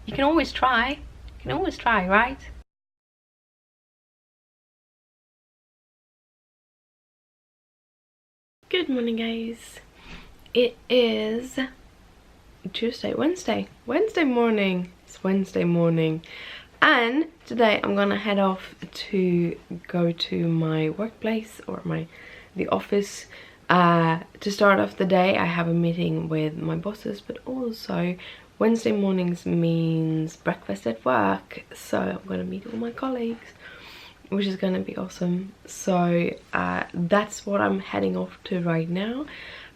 you can always try. You can always try, right? Good morning, guys. It is Wednesday morning. It's Wednesday morning. And today I'm gonna head off to go to my workplace or the office. To start off the day, I have a meeting with my bosses, but also Wednesday mornings means breakfast at work. So I'm gonna meet all my colleagues, which is gonna be awesome. So that's what I'm heading off to right now.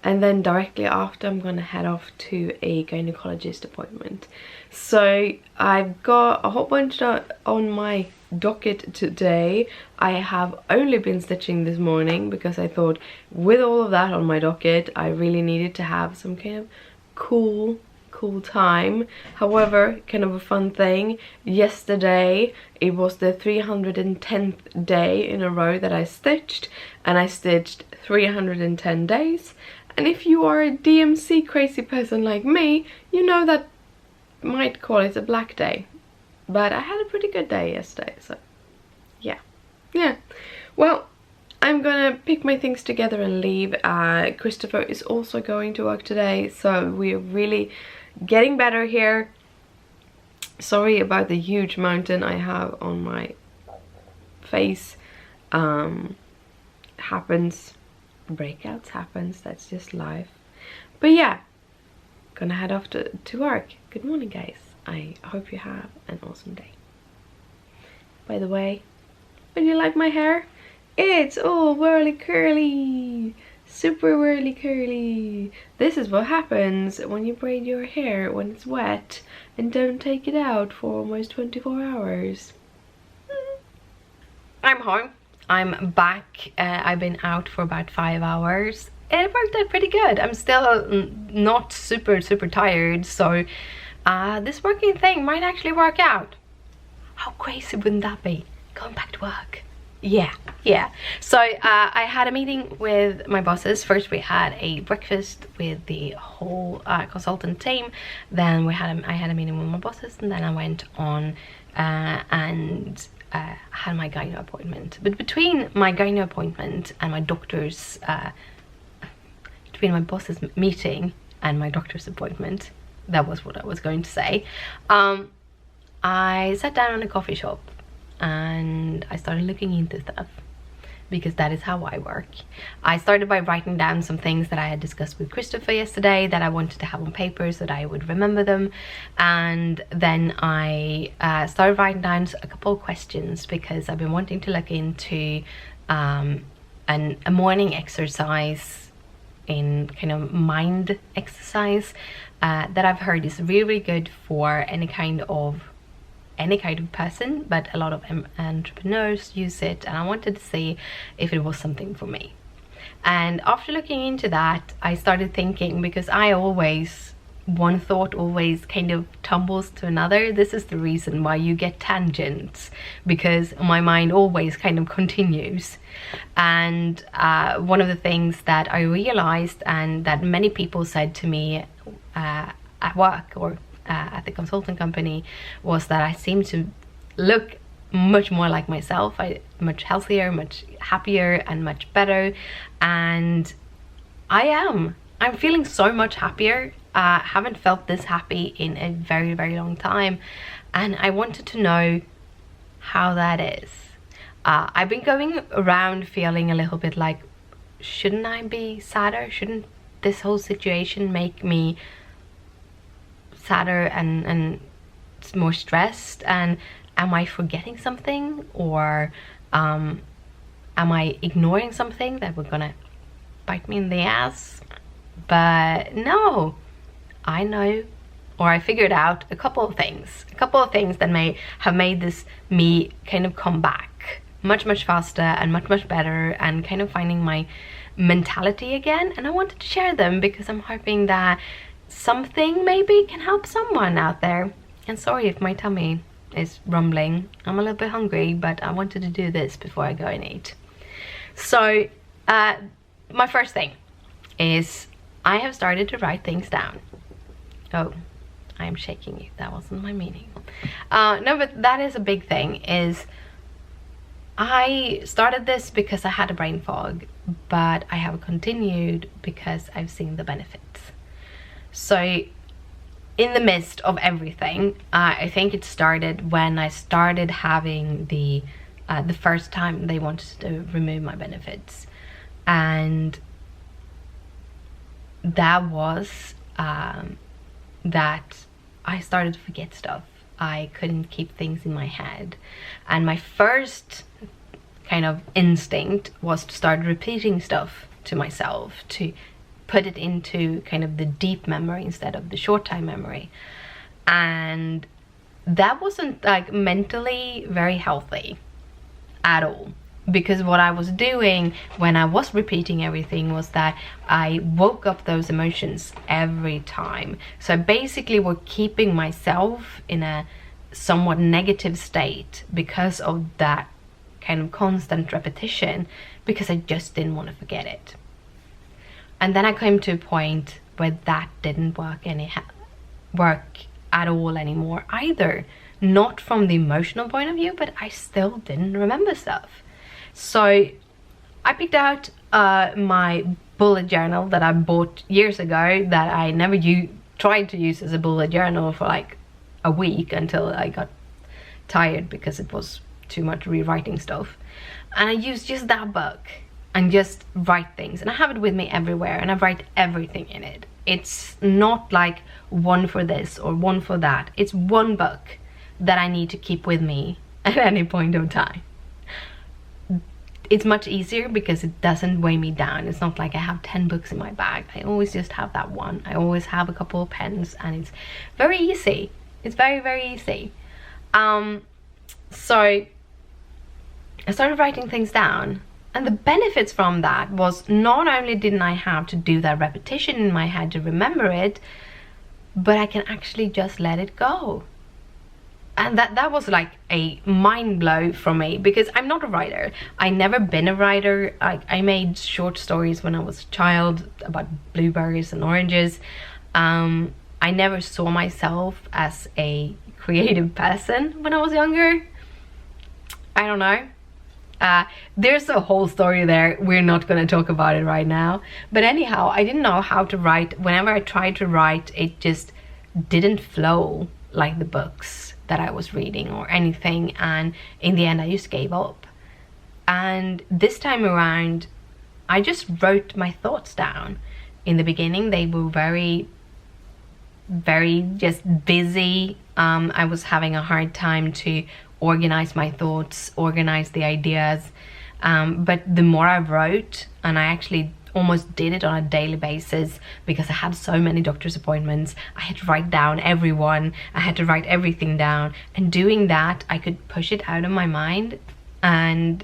And then directly after, I'm gonna head off to a gynecologist appointment. So I've got a whole bunch on my docket today. I have only been stitching this morning because I thought with all of that on my docket, I really needed to have some kind of cool time. However, kind of a fun thing, yesterday it was the 310th day in a row that I stitched, and I stitched 310 days. And if you are a DMC crazy person like me, you know that might call it a black day. But I had a pretty good day yesterday, so yeah. Well, I'm gonna pick my things together and leave. Christopher is also going to work today, so we're really getting better here. Sorry about the huge mountain I have on my face. Happens. Breakouts happens, that's just life. But yeah, gonna head off to work. Good morning, guys. I hope you have an awesome day. By the way, would you like my hair? It's all whirly curly, super whirly curly. This is what happens when you braid your hair when it's wet and don't take it out for almost 24 hours. I'm home. I'm back. I've been out for about 5 hours. It worked out pretty good. I'm still not super tired, so this working thing might actually work out. How crazy wouldn't that be? Going back to work. Yeah. So I had a meeting with my bosses. First we had a breakfast with the whole consultant team. Then I had a meeting with my bosses, and then I went on and had my gyno appointment. But between my gyno appointment and my doctor's between my boss's meeting and my doctor's appointment, that was what I was going to say, I sat down in a coffee shop and I started looking into stuff, because that is how I work. I started by writing down some things that I had discussed with Christopher yesterday that I wanted to have on paper so that I would remember them. And then I started writing down a couple of questions, because I've been wanting to look into a morning exercise, in kind of mind exercise that I've heard is really good for any kind of person, but a lot of entrepreneurs use it, and I wanted to see if it was something for me. And after looking into that, I started thinking, because one thought always kind of tumbles to another. This is the reason why you get tangents, because my mind always kind of continues. And one of the things that I realized, and that many people said to me at work or at the consulting company, was that I seem to look much more like myself. Much healthier, much happier, and much better. And I'm feeling so much happier. Haven't felt this happy in a very long time, and I wanted to know how that is. I've been going around feeling a little bit like, shouldn't I be sadder? Shouldn't this whole situation make me sadder and more stressed? And am I forgetting something, or am I ignoring something that we're gonna bite me in the ass? But no, I know, or I figured out a couple of things that may have made me kind of come back much faster and much better, and kind of finding my mentality again. And I wanted to share them because I'm hoping that something maybe can help someone out there. And sorry if my tummy is rumbling, I'm a little bit hungry, but I wanted to do this before I go and eat. So my first thing is I have started to write things down. Oh, I'm shaking you. That wasn't my meaning. No, but that is a big thing. Is I started this because I had a brain fog, but I have continued because I've seen the benefits. So in the midst of everything, I think it started when I started having the first time they wanted to remove my benefits, and that was that I started to forget stuff. I couldn't keep things in my head, and my first kind of instinct was to start repeating stuff to myself, to put it into kind of the deep memory instead of the short time memory. And that wasn't like mentally very healthy at all, because what I was doing when I was repeating everything was that I woke up those emotions every time. So I basically was keeping myself in a somewhat negative state because of that kind of constant repetition, because I just didn't want to forget it. And then I came to a point where that didn't work at all anymore either. Not from the emotional point of view, but I still didn't remember stuff. So I picked out my bullet journal that I bought years ago, that I never tried to use as a bullet journal for like a week until I got tired because it was too much rewriting stuff. And I used just that book and just write things, and I have it with me everywhere, and I write everything in it. It's not like one for this or one for that. It's one book that I need to keep with me at any point of time. It's much easier because it doesn't weigh me down. It's not like I have 10 books in my bag. I always just have that one. I always have a couple of pens, and it's very easy. It's very, very easy. So I started writing things down, and the benefits from that was not only didn't I have to do that repetition in my head to remember it, but I can actually just let it go. And that was like a mind blow for me, because I'm not a writer. I never been a writer. I made short stories when I was a child about blueberries and oranges. I never saw myself as a creative person when I was younger. I don't know. There's a whole story there. We're not going to talk about it right now. But anyhow, I didn't know how to write. Whenever I tried to write, it just didn't flow like the books that I was reading or anything. And in the end, I just gave up. And this time around, I just wrote my thoughts down. In the beginning, they were very just busy. I was having a hard time to organize my thoughts, organize the ideas, but the more I wrote, and I actually almost did it on a daily basis because I had so many doctor's appointments, I had to write down everyone, I had to write everything down, and doing that I could push it out of my mind, and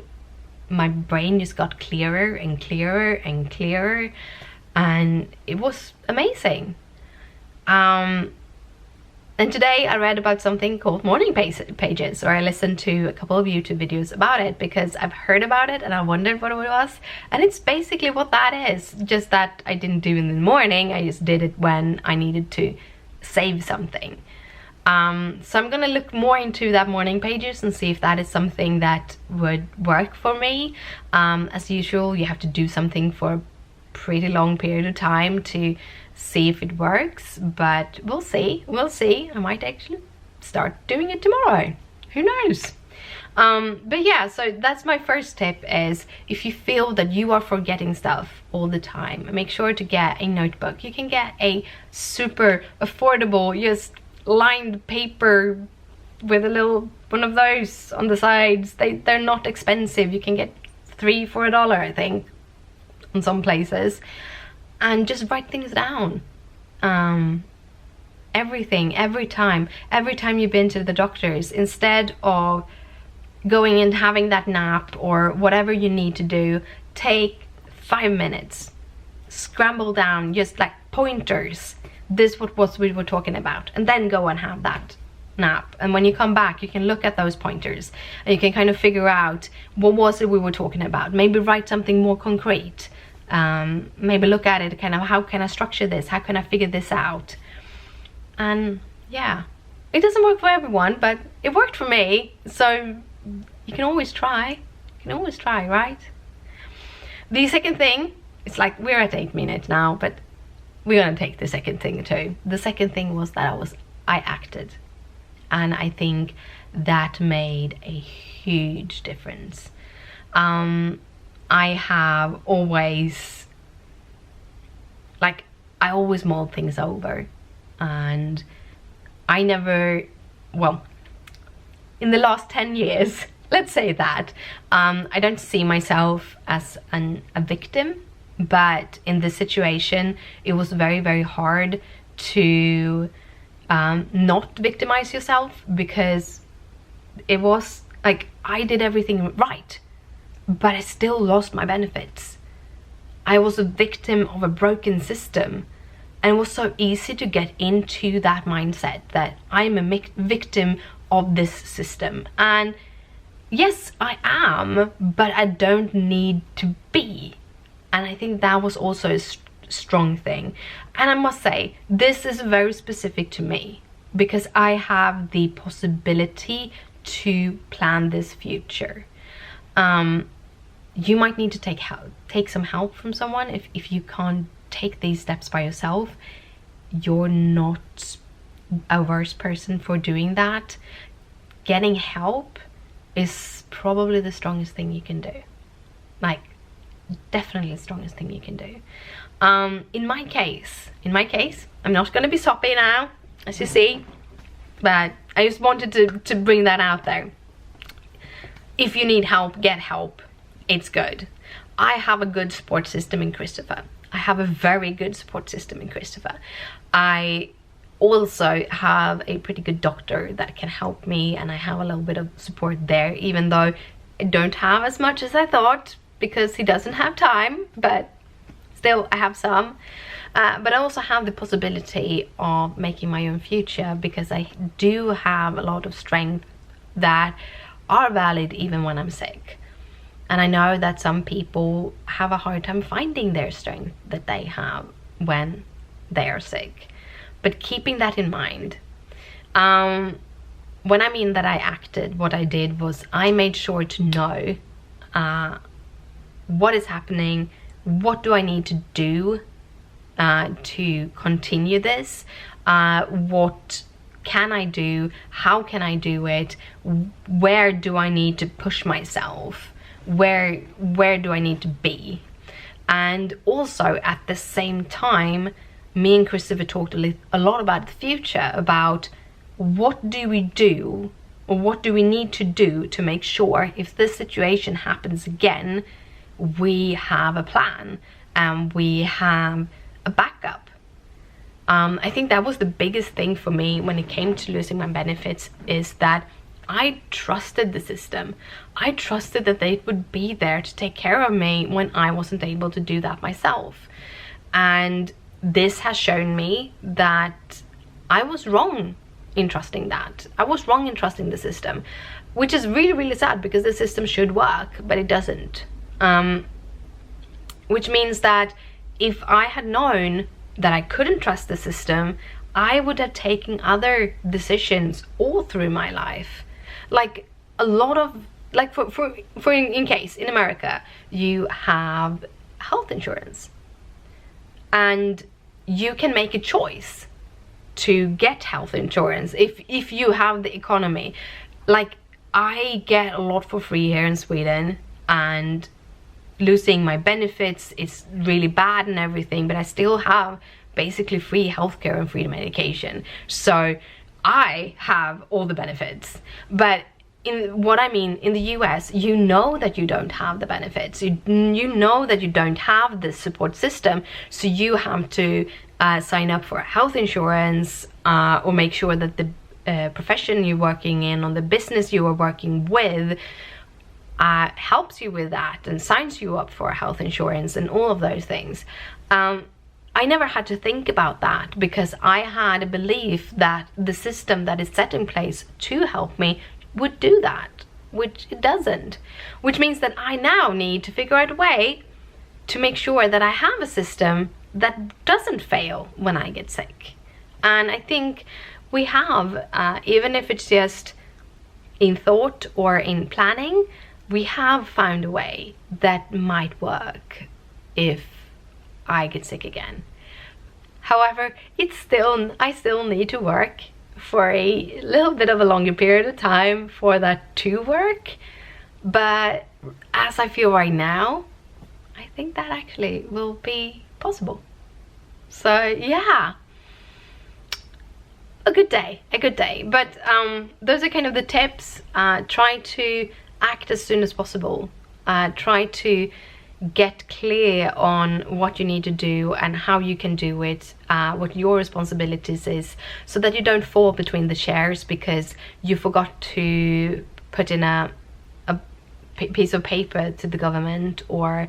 my brain just got clearer and clearer and clearer, and it was amazing. And today I read about something called morning pages, or I listened to a couple of YouTube videos about it because I've heard about it and I wondered what it was. And it's basically what that is, just that I didn't do it in the morning, I just did it when I needed to save something. So I'm gonna look more into that morning pages and see if that is something that would work for me. As usual, you have to do something for a pretty long period of time to see if it works, but we'll see. I might actually start doing it tomorrow, who knows. But yeah, so that's my first tip, is if you feel that you are forgetting stuff all the time, make sure to get a notebook. You can get a super affordable just lined paper with a little one of those on the sides. They're not expensive. You can get 3 for $1, I think, in some places. And just write things down. Everything, every time you've been to the doctors, instead of going and having that nap or whatever you need to do, take 5 minutes, scramble down just like pointers. This was what we were talking about, and then go and have that nap. And when you come back, you can look at those pointers and you can kind of figure out what was it we were talking about. Maybe write something more concrete. Maybe look at it kind of, how can I structure this, how can I figure this out? And yeah, it doesn't work for everyone, but it worked for me. So you can always try. You can always try, right? The second thing, it's like we're at 8 minutes now, but we're gonna take the second thing too. The second thing was that I acted, and I think that made a huge difference. I have always, like, I always mull things over, and I never, well, in the last 10 years, let's say that, I don't see myself as a victim, but in this situation, it was very, very hard to not victimize yourself, because it was like I did everything right, but I still lost my benefits. I was a victim of a broken system, and it was so easy to get into that mindset that I'm a victim of this system. And yes, I am, but I don't need to be. And I think that was also a strong thing. And I must say, this is very specific to me, because I have the possibility to plan this future. You might need to take some help from someone. If you can't take these steps by yourself, you're not a worse person for doing that. Getting help is probably the strongest thing you can do. Like, definitely the strongest thing you can do. In my case, I'm not gonna be soppy now, as you see, but I just wanted to bring that out there. If you need help, get help. It's good. I have a good support system in Christopher. I have a very good support system in Christopher. I also have a pretty good doctor that can help me, and I have a little bit of support there, even though I don't have as much as I thought, because he doesn't have time, but still I have some. But I also have the possibility of making my own future, because I do have a lot of strength that are valid even when I'm sick. And I know that some people have a hard time finding their strength that they have when they are sick. But keeping that in mind, when I mean that I acted, what I did was I made sure to know what is happening, what do I need to do to continue this, what can I do, how can I do it, where do I need to push myself, where do I need to be. And also at the same time, me and Christopher talked a lot about the future, about what do we do, or what do we need to do to make sure if this situation happens again, we have a plan and we have a backup. I think that was the biggest thing for me when it came to losing my benefits, is that I trusted the system. I trusted that they would be there to take care of me when I wasn't able to do that myself. And this has shown me that I was wrong in trusting that. I was wrong in trusting the system, which is really, really sad, because the system should work, but it doesn't. Which means that if I had known that I couldn't trust the system, I would have taken other decisions all through my life. Like a lot of, like for in case in America, you have health insurance, and you can make a choice to get health insurance if you have the economy. Like, I get a lot for free here in Sweden, and losing my benefits is really bad and everything, but I still have basically free healthcare and free medication. So I have all the benefits. But in what I mean, in the US, you know that you don't have the benefits. You know that you don't have the support system. So you have to sign up for health insurance, or make sure that the profession you're working in, or the business you are working with, helps you with that and signs you up for health insurance and all of those things. I never had to think about that, because I had a belief that the system that is set in place to help me would do that, which it doesn't. Which means that I now need to figure out a way to make sure that I have a system that doesn't fail when I get sick. And I think we have, even if it's just in thought or in planning, we have found a way that might work if I get sick again. However, I still need to work for a little bit of a longer period of time for that to work. But as I feel right now, I think that actually will be possible. So yeah, a good day. But those are kind of the tips. Try to act as soon as possible. Try to get clear on what you need to do and how you can do it, what your responsibilities is, so that you don't fall between the chairs because you forgot to put in a piece of paper to the government or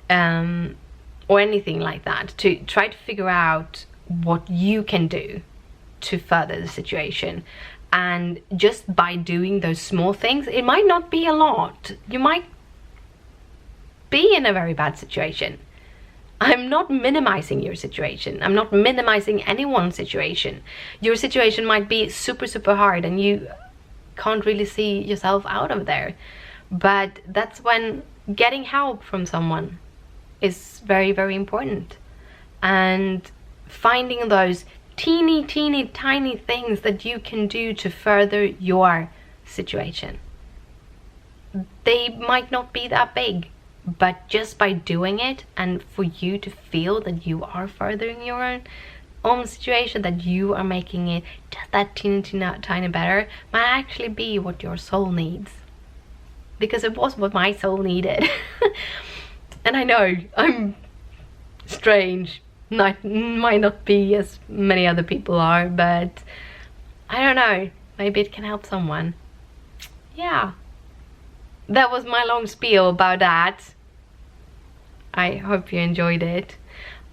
anything like that. To try to figure out what you can do to further the situation. And just by doing those small things, it might not be a lot. You might be in a very bad situation. I'm not minimizing your situation. I'm not minimizing anyone's situation. Your situation might be super hard and you can't really see yourself out of there. But that's when getting help from someone is very important. And finding those teeny tiny things that you can do to further your situation. They might not be that big, but just by doing it, and for you to feel that you are furthering your own situation, that you are making it just that teeny tiny better, might actually be what your soul needs. Because it was what my soul needed. And I know I'm strange, might not be as many other people are, but I don't know, maybe it can help someone. Yeah, that was my long spiel about that. I hope you enjoyed it.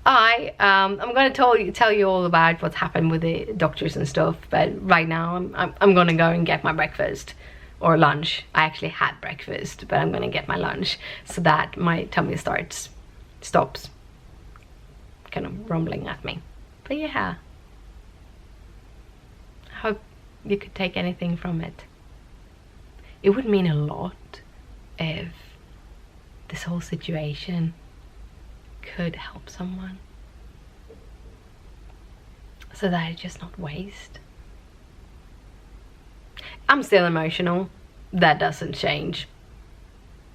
I'm gonna tell you all about what's happened with the doctors and stuff, but right now I'm gonna go and get my breakfast or lunch. I actually had breakfast, but I'm gonna get my lunch so that my tummy stops kind of rumbling at me. But yeah, I hope you could take anything from it. It would mean a lot if this whole situation could help someone, so that it's just not waste. I'm still emotional, that doesn't change,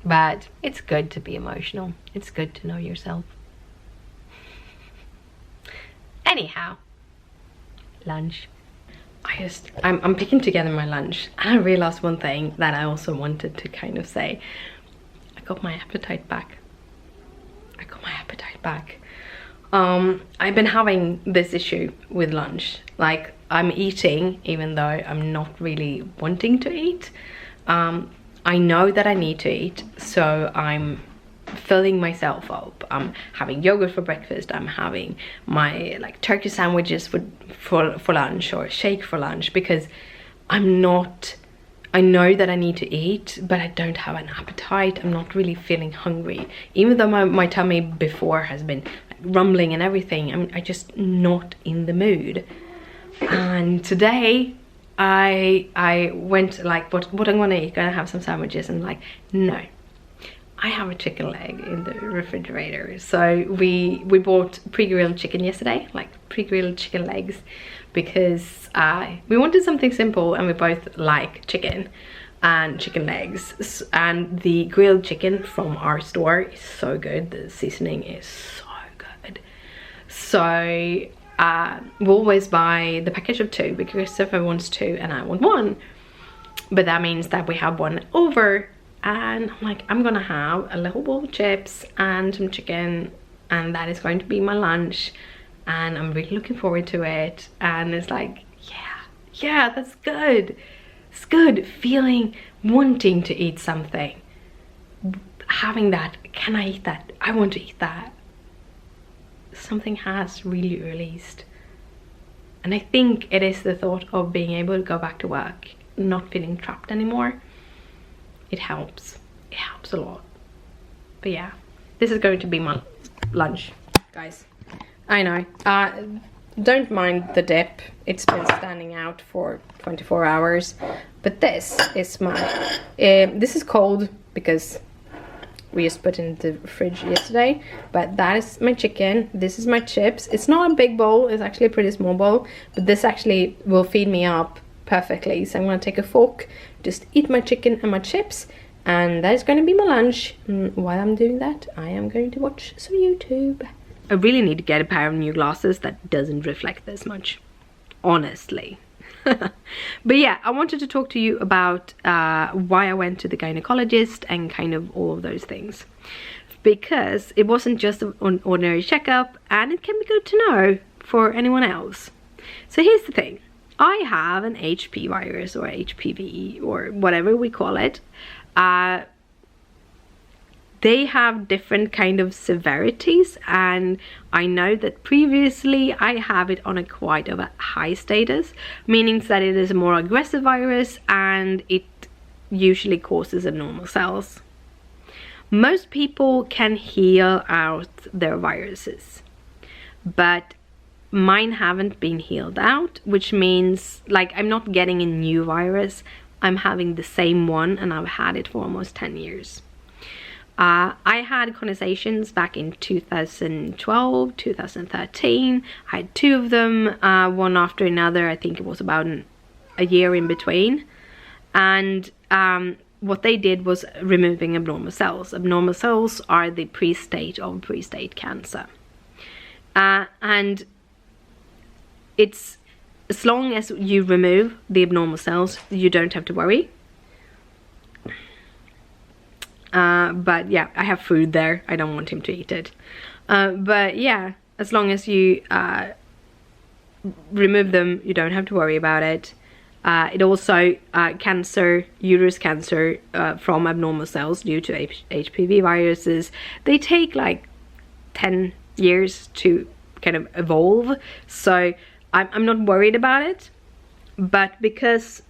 but it's good to be emotional. It's good to know yourself. Anyhow, lunch. I'm picking together my lunch, and I realized one thing that I also wanted to kind of say. I got my appetite back. I've been having this issue with lunch. Like, I'm eating even though I'm not really wanting to eat. I know that I need to eat, so I'm filling myself up. I'm having yogurt for breakfast. I'm having my like turkey sandwiches for lunch, or shake for lunch, because I know that I need to eat, but I don't have an appetite. I'm not really feeling hungry, even though my tummy before has been like rumbling and everything. I'm just not in the mood. And today I went like, what I'm gonna eat? Gonna have some sandwiches, and like, no, I have a chicken leg in the refrigerator. So we bought pre-grilled chicken yesterday, like pre-grilled chicken legs, because we wanted something simple, and we both like chicken and chicken legs. And the grilled chicken from our store is so good. The seasoning is so good. So we always buy the package of 2, because Christopher wants 2 and I want 1. But that means that we have 1 over, and I'm like, I'm gonna have a little bowl of chips and some chicken, and that is going to be my lunch. And I'm really looking forward to it. And it's like, yeah, that's good. It's good feeling, wanting to eat something, having that, can I eat that? I want to eat that. Something has really released. And I think it is the thought of being able to go back to work, not feeling trapped anymore. It helps a lot. But yeah, this is going to be my lunch, guys. I know, don't mind the dip. It's been standing out for 24 hours. But this is my... this is cold because we just put it in the fridge yesterday. But that is my chicken. This is my chips. It's not a big bowl. It's actually a pretty small bowl. But this actually will feed me up perfectly. So I'm going to take a fork, just eat my chicken and my chips. And that is going to be my lunch. While I'm doing that, I am going to watch some YouTube. I really need to get a pair of new glasses that doesn't reflect this much, honestly. But yeah, I wanted to talk to you about why I went to the gynecologist and kind of all of those things. Because it wasn't just an ordinary checkup, and it can be good to know for anyone else. So here's the thing. I have an HP virus, or HPV, or whatever we call it. They have different kind of severities, and I know that previously I have it on a quite of a high status, meaning that it is a more aggressive virus and it usually causes abnormal cells. Most people can heal out their viruses, but mine haven't been healed out, which means like I'm not getting a new virus. I'm having the same one, and I've had it for almost 10 years. I had conversations back in 2012, 2013. I had 2 of them, one after another. I think it was about a year in between. And what they did was removing abnormal cells. Abnormal cells are the pre-state of pre-state cancer. And it's, as long as you remove the abnormal cells, you don't have to worry. But yeah, I have food there. I don't want him to eat it. But yeah, as long as you remove them, you don't have to worry about it. It also, cancer, uterus cancer from abnormal cells due to HPV viruses, they take like 10 years to kind of evolve. So I'm not worried about it. But because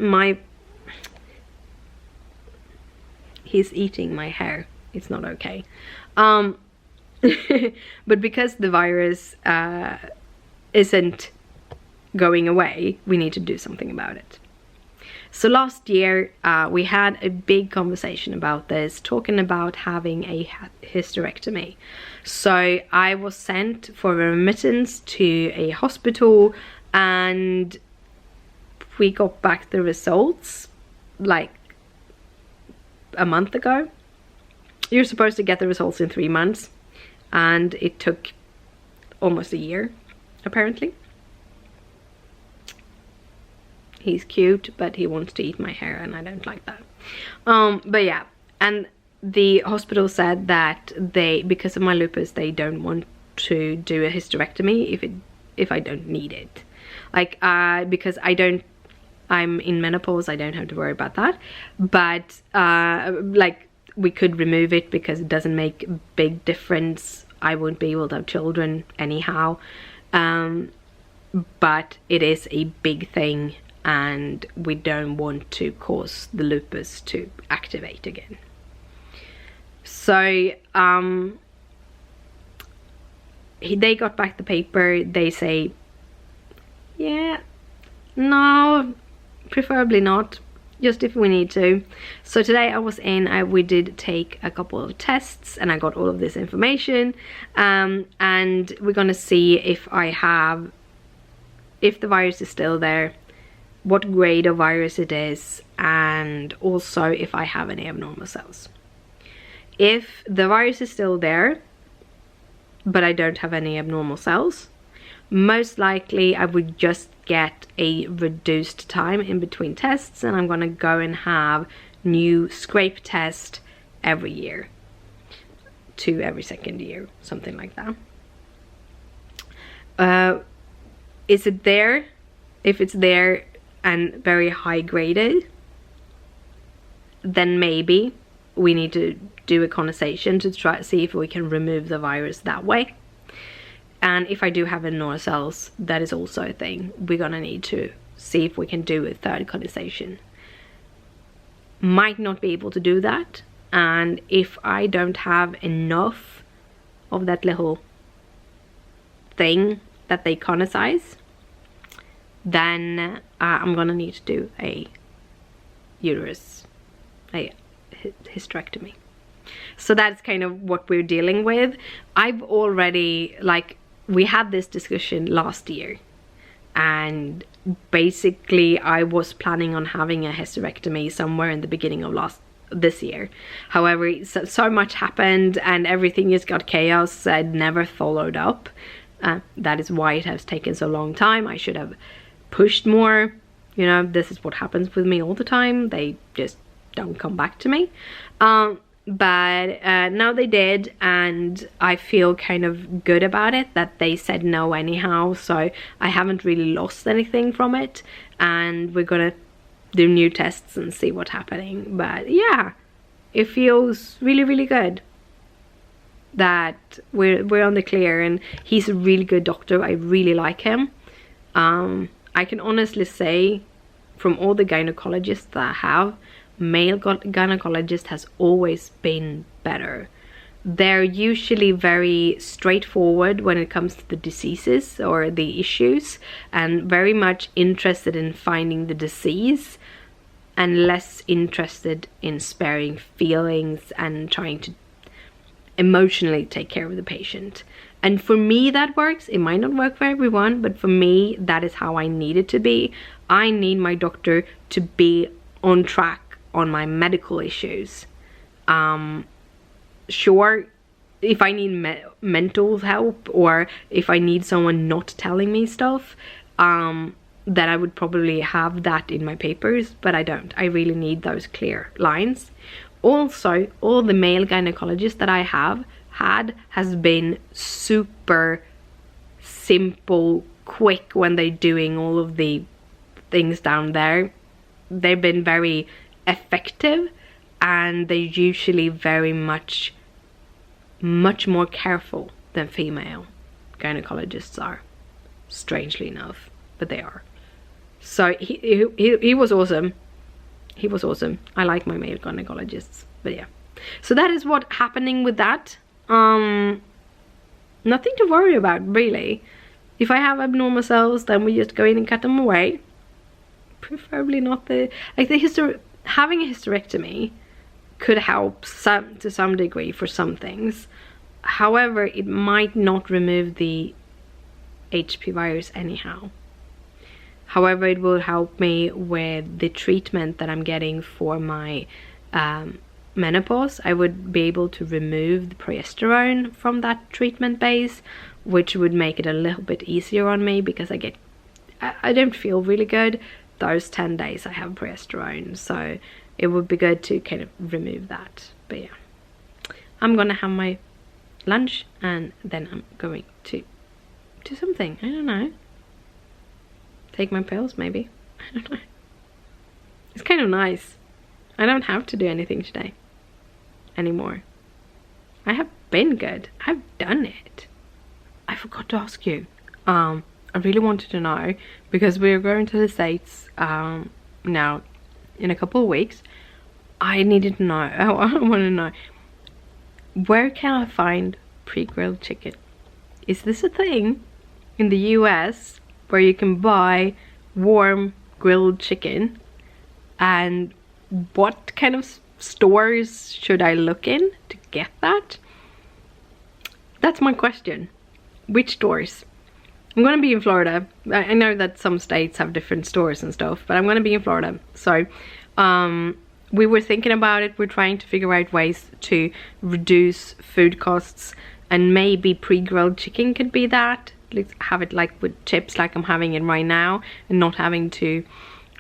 he's eating my hair, it's not okay. But because the virus isn't going away, we need to do something about it. So last year we had a big conversation about this, talking about having a hysterectomy. So I was sent for a remittance to a hospital, and we got back the results like a month ago. You're supposed to get the results in 3 months, and it took almost a year, apparently. He's cute, but he wants to eat my hair, and I don't like that. But yeah, and the hospital said that because of my lupus, they don't want to do a hysterectomy if I don't need it. Like, because I'm in menopause, I don't have to worry about that. But like, we could remove it because it doesn't make a big difference. I won't be able to have children anyhow. But it is a big thing, and we don't want to cause the lupus to activate again. So they got back the paper. They say, yeah, no, preferably not, just if we need to. So today I was in, we did take a couple of tests, and I got all of this information, and we're gonna see if the virus is still there, what grade of virus it is, and also if I have any abnormal cells. If the virus is still there, but I don't have any abnormal cells, most likely I would just get a reduced time in between tests, and I'm gonna go and have new scrape test every year to every second year, something like that. Is it there? If it's there and very high graded, then maybe we need to do a conversation to try to see if we can remove the virus that way. And if I do have abnormal cells, that is also a thing. We're gonna need to see if we can do a third conversation. Might not be able to do that, and if I don't have enough of that little thing, that they conicize, then I'm gonna need to do a hysterectomy. So that's kind of what we're dealing with. I've already, like, we had this discussion last year, and basically I was planning on having a hysterectomy somewhere in the beginning of this year. However, so much happened and everything just got chaos. I'd never followed up. That is why it has taken so long time. I should have pushed more. You know, this is what happens with me all the time. They just don't come back to me. But now they did, and I feel kind of good about it that they said no anyhow, so I haven't really lost anything from it, and we're gonna do new tests and see what's happening. But yeah, it feels really, really good that we're on the clear, and he's a really good doctor. I really like him. I can honestly say, from all the gynecologists that I have, male gynecologist has always been better. They're usually very straightforward when it comes to the diseases or the issues, and very much interested in finding the disease and less interested in sparing feelings and trying to emotionally take care of the patient. And for me that works. It might not work for everyone, but for me that is how I need it to be. I need my doctor to be on track on my medical issues. Sure, if I need mental help, or if I need someone not telling me stuff, then I would probably have that in my papers, but I don't. I really need those clear lines. Also, all the male gynecologists that I have has been super simple, quick when they're doing all of the things down there. They've been very effective, and they're usually very much more careful than female gynecologists are, strangely enough, but they are. So he was awesome. He was awesome. I like my male gynecologists. But yeah, so that is what's happening with that. Nothing to worry about, really. If I have abnormal cells, then we just go in and cut them away. Preferably not having a hysterectomy could help to some degree for some things. However, it might not remove the HP virus anyhow. However, it will help me with the treatment that I'm getting for my menopause. I would be able to remove the progesterone from that treatment base, which would make it a little bit easier on me, because I don't feel really good those 10 days I have progesterone, so it would be good to kind of remove that. But yeah, I'm gonna have my lunch and then I'm going to do something. I don't know, take my pills maybe. I don't know. It's kind of nice. I don't have to do anything today anymore. I have been good. I've done it. I forgot to ask you. I really wanted to know, because we're going to the States now in a couple of weeks. I needed to know. I want to know, where can I find pre-grilled chicken? Is this a thing in the US where you can buy warm grilled chicken? And what kind of stores should I look in to get that? That's my question. Which stores? I'm gonna be in Florida. I know that some states have different stores and stuff, but I'm gonna be in Florida. So we were thinking about it. We're trying to figure out ways to reduce food costs, and maybe pre-grilled chicken could be that. Let's have it like with chips, like I'm having it right now, and not having to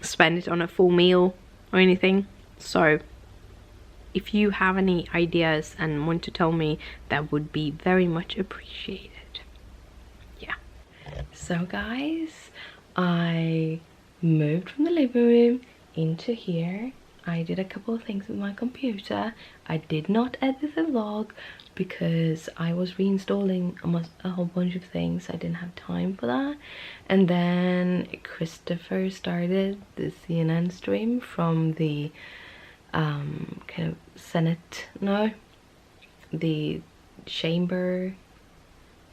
spend it on a full meal or anything. So if you have any ideas and want to tell me, that would be very much appreciated. Yeah. So guys, I moved from the living room into here. I did a couple of things with my computer. I did not edit the vlog because I was reinstalling a whole bunch of things. I didn't have time for that. And then Christopher started the CNN stream from the kind of Senate, no, the chamber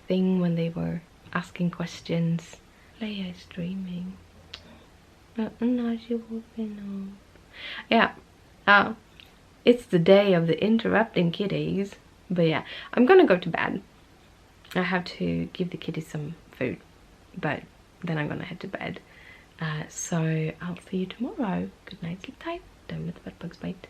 thing when they were asking questions. Leo's dreaming. No, she woken up. Yeah, it's the day of the interrupting kitties. But yeah, I'm gonna go to bed. I have to give the kitties some food, but then I'm gonna head to bed. So I'll see you tomorrow. Good night, sleep tight. Don't let the bed bugs bite.